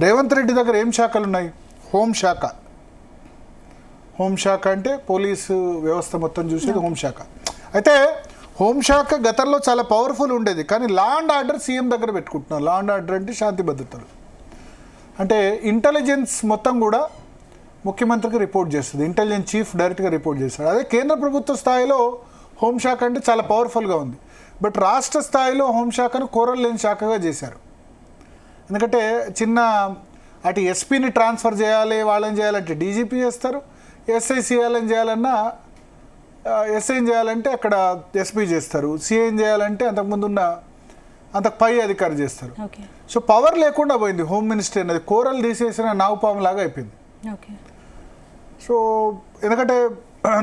రేవంత్ రెడ్డి దగ్గర ఏం శాఖలు ఉన్నాయి? హోంశాఖ. హోంశాఖ అంటే పోలీసు వ్యవస్థ మొత్తం చూసేది హోంశాఖ. అయితే హోంశాఖ గతంలో చాలా పవర్ఫుల్ ఉండేది, కానీ లా అండ్ ఆర్డర్ సీఎం దగ్గర పెట్టుకుంటున్నారు. లా అండ్ ఆర్డర్ అంటే శాంతి భద్రతలు, అంటే ఇంటెలిజెన్స్ మొత్తం కూడా ముఖ్యమంత్రికి రిపోర్ట్ చేస్తుంది. ఇంటెలిజెన్స్ చీఫ్ డైరెక్ట్గా రిపోర్ట్ చేస్తాడు. అదే కేంద్ర ప్రభుత్వ స్థాయిలో హోంశాఖ అంటే చాలా పవర్ఫుల్గా ఉంది. బట్ రాష్ట్ర స్థాయిలో హోంశాఖను కోరలేని శాఖగా చేశారు. ఎందుకంటే చిన్న అటు ఎస్పీని ట్రాన్స్ఫర్ చేయాలి, వాళ్ళని చేయాలంటే డీజీపీ చేస్తారు, ఎస్ఐ సీఎల్ని చేయాలన్నా ఎస్ఐని చేయాలంటే అక్కడ ఎస్పీ చేస్తారు, సీఎం చేయాలంటే అంతకుముందున్న అంతకు పై అధికారి చేస్తారు. సో పవర్ లేకుండా పోయింది హోమ్ మినిస్టర్ అనేది, కూరలు తీసేసిన నాగుపాము లాగా అయిపోయింది. సో ఎందుకంటే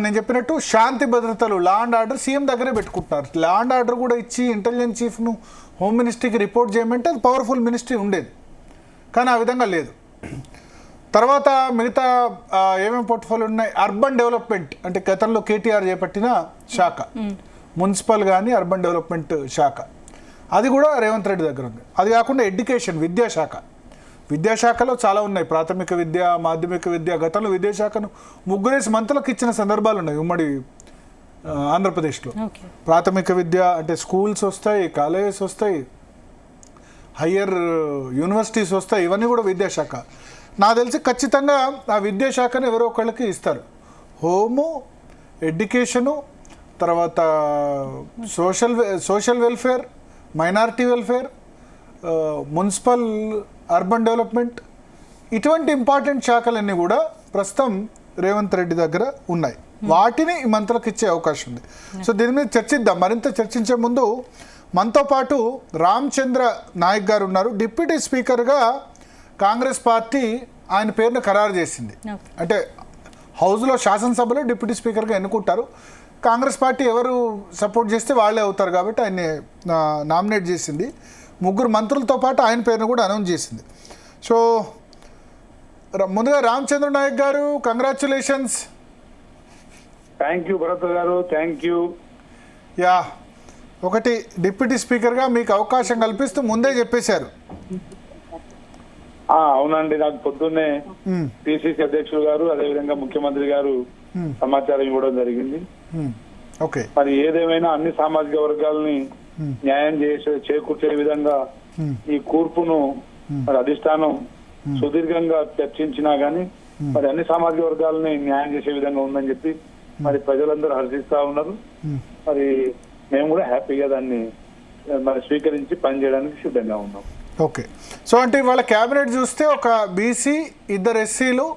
నేను చెప్పినట్టు శాంతి భద్రతలు, లా అండ్ ఆర్డర్ సీఎం దగ్గరే పెట్టుకుంటున్నారు. లా అండ్ ఆర్డర్ కూడా ఇచ్చి ఇంటెలిజెన్స్ చీఫ్ను హోమ్ మినిస్ట్రీకి రిపోర్ట్ చేయమంటే అది పవర్ఫుల్ మినిస్ట్రీ ఉండేది, కానీ ఆ విధంగా లేదు. తర్వాత మిగతా ఏమేమి పోర్ట్ఫోలియో ఉన్నాయి? అర్బన్ డెవలప్మెంట్ అంటే గతంలో కేటీఆర్ చేపట్టిన శాఖ, మున్సిపల్ కానీ అర్బన్ డెవలప్మెంట్ శాఖ, అది కూడా రేవంత్ రెడ్డి దగ్గర ఉంది. అది కాకుండా ఎడ్యుకేషన్, విద్యాశాఖ. విద్యాశాఖలో చాలా ఉన్నాయి, ప్రాథమిక విద్య, మాధ్యమిక విద్య. గతంలో విద్యాశాఖను 3 మంత్రులకు ఇచ్చిన సందర్భాలు ఉన్నాయి ఉమ్మడి ఆంధ్రప్రదేశ్లో. ప్రాథమిక విద్య అంటే స్కూల్స్ వస్తాయి, కాలేజెస్ వస్తాయి, హయ్యర్ యూనివర్సిటీస్ వస్తాయి, ఇవన్నీ కూడా విద్యాశాఖ. నాకు తెలిసి ఖచ్చితంగా ఆ విద్యాశాఖను ఎవరో ఒకళ్ళకి ఇస్తారు. హోము, ఎడ్యుకేషను, తర్వాత social welfare, minority welfare, municipal, urban development, ఇటువంటి ఇంపార్టెంట్ శాఖలన్నీ కూడా ప్రస్తుతం రేవంత్ రెడ్డి దగ్గర ఉన్నాయి. వాటిని ఈ మంత్రులకు ఇచ్చే అవకాశం ఉంది. సో దీని మీద చర్చిద్దాం. మరింత చర్చించే ముందు మనతో పాటు రామచంద్ర నాయక్ గారు ఉన్నారు. డిప్యూటీ స్పీకర్గా కాంగ్రెస్ పార్టీ ఆయన పేరును ఖరారు చేసింది. అంటే హౌస్లో, శాసనసభలో డిప్యూటీ స్పీకర్గా ఎన్నుకుంటారు. కాంగ్రెస్ పార్టీ ఎవరు సపోర్ట్ చేస్తే వాళ్ళే అవుతారు కాబట్టి ఆయన్ని నామినేట్ చేసింది. 3 మంత్రులతో పాటు ఆయన పేరును కూడా అనౌన్స్ చేసింది. సో ముందుగా రామచంద్ర నాయక్ గారు, కంగ్రాచ్యులేషన్స్. థ్యాంక్ యూ భరత్ గారు, థ్యాంక్ యూ. యా, ఒకటి డిప్యూటీ స్పీకర్గా మీకు అవకాశం కల్పిస్తూ ముందే చెప్పేశారు. అవునండి, నాకు పొద్దున్నే పిసిసి అధ్యక్షులు గారు, అదేవిధంగా ముఖ్యమంత్రి గారు సమాచారం ఇవ్వడం జరిగింది. ఓకే, మరి ఏదేమైనా అన్ని సామాజిక వర్గాలని న్యాయం చేకూర్చే విధంగా ఈ కూర్పును మరి అధిష్టానం సుదీర్ఘంగా చర్చించినా గానీ మరి అన్ని సామాజిక వర్గాలని న్యాయం చేసే విధంగా ఉందని చెప్పి మరి ప్రజలందరూ హర్షిస్తా ఉన్నారు. మరి మేము కూడా హ్యాపీగా దాన్ని మరి స్వీకరించి పనిచేయడానికి సిద్ధంగా ఉన్నాం. ఓకే, సో అంటే వాళ్ళ క్యాబినెట్ చూస్తే ఒక బీసీ, 2 ఎస్సీలు,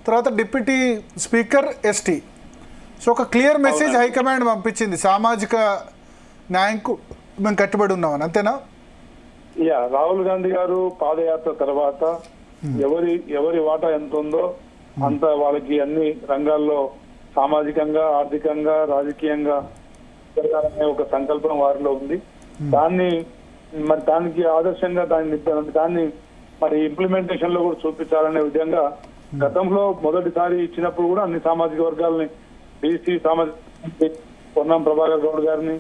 తర్వాత డిప్యూటీ స్పీకర్ ఎస్టీ. సో ఒక క్లియర్ మెసేజ్ హైకమాండ్ పంపించింది, సామాజిక న్యాయంకు మేము కట్టుబడి ఉన్నామని, అంతేనా? రాహుల్ గాంధీ గారు పాదయాత్ర తర్వాత ఎవరి వాటా ఎంత ఉందో అంత వాళ్ళకి అన్ని రంగాల్లో సామాజికంగా, ఆర్థికంగా, రాజకీయంగా జరగాలనే ఒక సంకల్పం వారిలో ఉంది. దానికి ఆదర్శంగా దాన్ని మరి ఇంప్లిమెంటేషన్ లో కూడా చూపించాలనే విధంగా గతంలో మొదటిసారి ఇచ్చినప్పుడు కూడా అన్ని సామాజిక వర్గాలని, బీసీ సామాజిక పొన్నం ప్రభాకర్ గౌడ్ గారిని,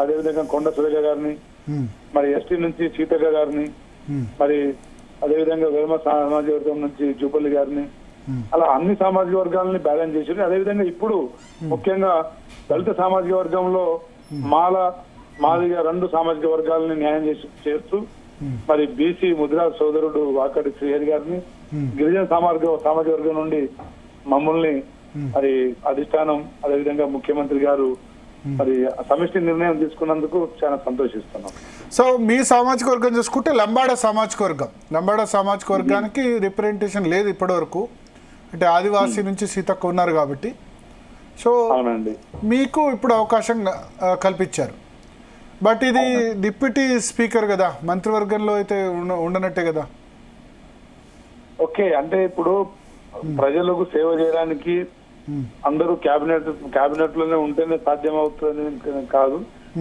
అదేవిధంగా కొండ సురేఖ గారిని, మరి ఎస్టీ నుంచి సీతక్క గారిని, మరి అదేవిధంగా వెల్మ సామాజిక వర్గం నుంచి జూపల్లి గారిని, అలా అన్ని సామాజిక వర్గాలని బ్యాలెన్స్ చేసి, అదేవిధంగా ఇప్పుడు ముఖ్యంగా దళిత సామాజిక వర్గంలో మాదిగా 2 సామాజిక వర్గాలని న్యాయం చేస్తూ మరి బీసీ ముదిరాజ్ సోదరుడు వాకటి శ్రీహరి గారిని, గిరిజన సామాజిక వర్గం నుండి మమ్మల్ని మరి అధిష్టానం, అదేవిధంగా ముఖ్యమంత్రి గారు మరి సమిష్టి నిర్ణయం తీసుకున్నందుకు చాలా సంతోషిస్తున్నాం. సో మీ సామాజిక వర్గం చూసుకుంటే లంబాడ సామాజిక వర్గానికి రిప్రజెంటేషన్ లేదు ఇప్పటి వరకు, అంటే ఆదివాసీ నుంచి సీతక్క ఉన్నారు కాబట్టి. సో అవునండి, మీకు ఇప్పుడు అవకాశం కల్పించారు. బట్ ఇది డిప్యూటీ స్పీకర్ కదా, మంత్రివర్గంలో అయితే ఉండనట్టే కదా. ఓకే, అంటే ఇప్పుడు ప్రజలకు సేవ చేయడానికి అందరూ క్యాబినెట్ లోనే ఉంటేనే సాధ్యం అవుతుంది కాదు.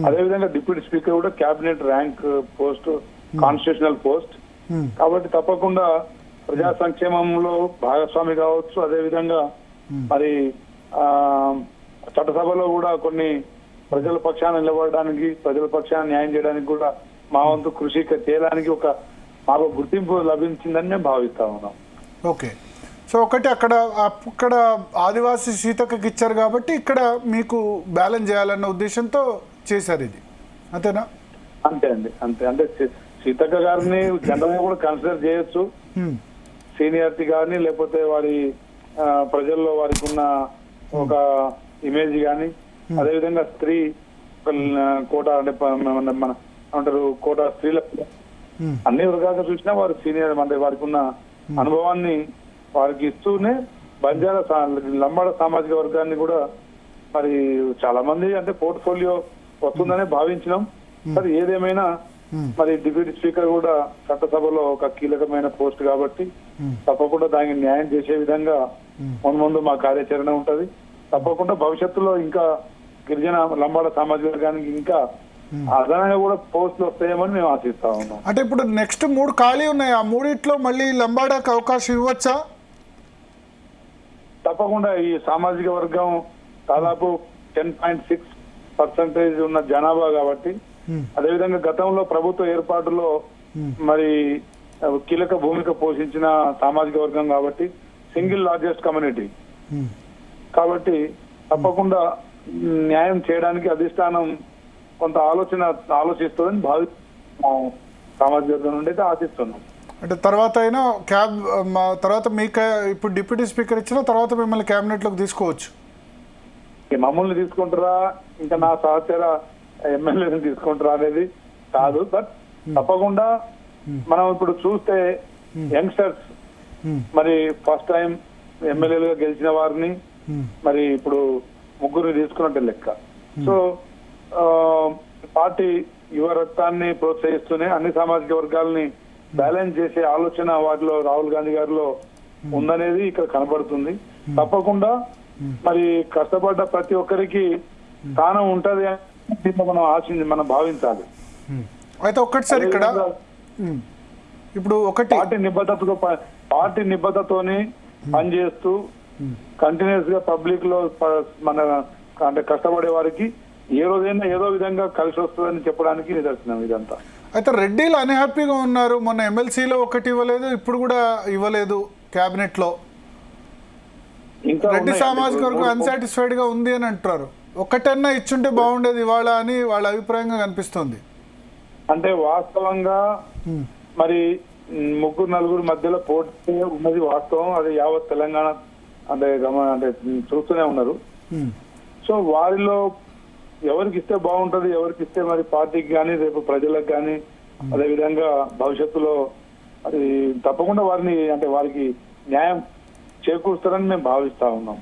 అదేవిధంగా డిప్యూటీ స్పీకర్ కూడా cabinet rank post, constitutional post కాబట్టి తప్పకుండా ప్రజా సంక్షేమంలో భాగస్వామి కావచ్చు. అదేవిధంగా మరి చట్టసభలో కూడా కొన్ని ప్రజల పక్షాన నిలబడడానికి, ప్రజల పక్షాన న్యాయం చేయడానికి కూడా మా వంతు కృషి చేయడానికి ఒక మాకు గుర్తింపు లభించిందని మేము భావిస్తా ఉన్నాం. ఓకే. సో ఒకటి అక్కడ ఆదివాసీ సీతక్కకి ఇచ్చారు కాబట్టి ఇక్కడ మీకు బ్యాలెన్స్ చేయాలన్న ఉద్దేశంతో చేశారు ఇది, అంతేనా? అంతే అండి, అంతే. అంటే సీతక్క గారిని జనరల్ గా కూడా కన్సిడర్ చేయొచ్చు, సీనియారిటీ కానీ లేకపోతే వారి ప్రజల్లో వారికి ఉన్న ఒక ఇమేజ్ కానీ, అదేవిధంగా స్త్రీ కోట అంటే మన అంటారు కోట స్త్రీలకు అన్ని వర్గాలుగా చూసినా వారు సీనియర్ అంటే వారికి ఉన్న అనుభవాన్ని వారికి ఇస్తూనే బంజారా లంబాడ సామాజిక వర్గాన్ని కూడా మరి చాలా మంది అంటే పోర్ట్ఫోలియో వస్తుందనే భావించినాం. మరి ఏదేమైనా మరి డిప్యూటీ స్పీకర్ కూడా చట్టసభలో ఒక కీలకమైన పోస్ట్ కాబట్టి తప్పకుండా దానికి న్యాయం చేసే విధంగా ముందు మా కార్యాచరణ ఉంటది. తప్పకుండా భవిష్యత్తులో ఇంకా గిరిజన లంబాడ సామాజిక వర్గానికి ఇంకా అదనంగా కూడా పోస్టులు వస్తాయేమని మేము ఆశిస్తా ఉన్నాం. అంటే ఇప్పుడు నెక్స్ట్ 3 ఖాళీ ఉన్నాయి, ఆ 3 మళ్ళీ లంబాడాకి అవకాశం ఇవ్వచ్చా? తప్పకుండా. ఈ సామాజిక వర్గం దాదాపు 10.6% ఉన్న జనాభా కాబట్టి, అదేవిధంగా గతంలో ప్రభుత్వ ఏర్పాటులో మరి కీలక భూమిక పోషించిన సామాజిక వర్గం కాబట్టి, సింగిల్ లార్జెస్ట్ కమ్యూనిటీ కాబట్టి తప్పకుండా న్యాయం చేయడానికి అధిష్టానం కొంత ఆలోచిస్తుందని సామాజిక వర్గం నుండి అయితే ఆశిస్తున్నాం. అంటే తర్వాత అయినా తర్వాత మీకు ఇప్పుడు డిప్యూటీ స్పీకర్ ఇచ్చిన తర్వాత మిమ్మల్ని క్యాబినెట్లోకి తీసుకోవచ్చు. మమ్మల్ని తీసుకుంటారా ఇంకా నా సహచర ఎమ్మెల్యేని తీసుకుంటారా అనేది కాదు. బట్ తప్పకుండా మనం ఇప్పుడు చూస్తే యంగ్స్టర్స్ మరి ఫస్ట్ టైం ఎమ్మెల్యేలుగా గెలిచిన వారిని మరి ఇప్పుడు 3 తీసుకున్నట్టే లెక్క. సో పార్టీ యువ రక్తాన్ని ప్రోత్సహిస్తూనే అన్ని సామాజిక వర్గాలని బ్యాలెన్స్ చేసే ఆలోచన వాటిలో రాహుల్ గాంధీ గారిలో ఉందనేది ఇక్కడ కనబడుతుంది. తప్పకుండా మరి కష్టపడ్డ ప్రతి ఒక్కరికి స్థానం ఉంటది అని మనం భావించాలి. అయితే ఒక్కటిసారి ఇక్కడ ఇప్పుడు పార్టీ నిబద్ధతతోని పనిచేస్తూ కంటిన్యూస్ గా పబ్లిక్ లో మన అంటే కష్టపడే వారికి ఏ రోజైనా ఏదో విధంగా కలిసి వస్తుందని చెప్పడానికి నిదర్శనం ఇదంతా. అయితే రెడ్డిలు అన్హ్యాపీగా ఉన్నారు, మొన్న ఎమ్మెల్సీలో ఒకటి ఇవ్వలేదు, ఇప్పుడు కూడా ఇవ్వలేదు క్యాబినెట్ లో. రెడ్డి సామాజిక వర్గం అన్సాటిస్ఫైడ్ గా ఉంది అని అంటారు. ఒకటన్నా ఇచ్చుంటే బాగుండేది ఇవాళ అని వాళ్ళ అభిప్రాయంగా కనిపిస్తుంది. అంటే వాస్తవంగా మరి 3-4 మధ్యలో పోటీ ఉన్నది వాస్తవం. అది యావత్ తెలంగాణ అంటే చూస్తూనే ఉన్నారు. సో వారిలో ఎవరికి ఇస్తే బాగుంటది, ఎవరికి ఇస్తే మరి పార్టీకి కానీ రేపు ప్రజలకు కానీ అదే విధంగా భవిష్యత్తులో అది తప్పకుండా వారికి న్యాయం చేకూరుస్తారని మేము భావిస్తా ఉన్నాం.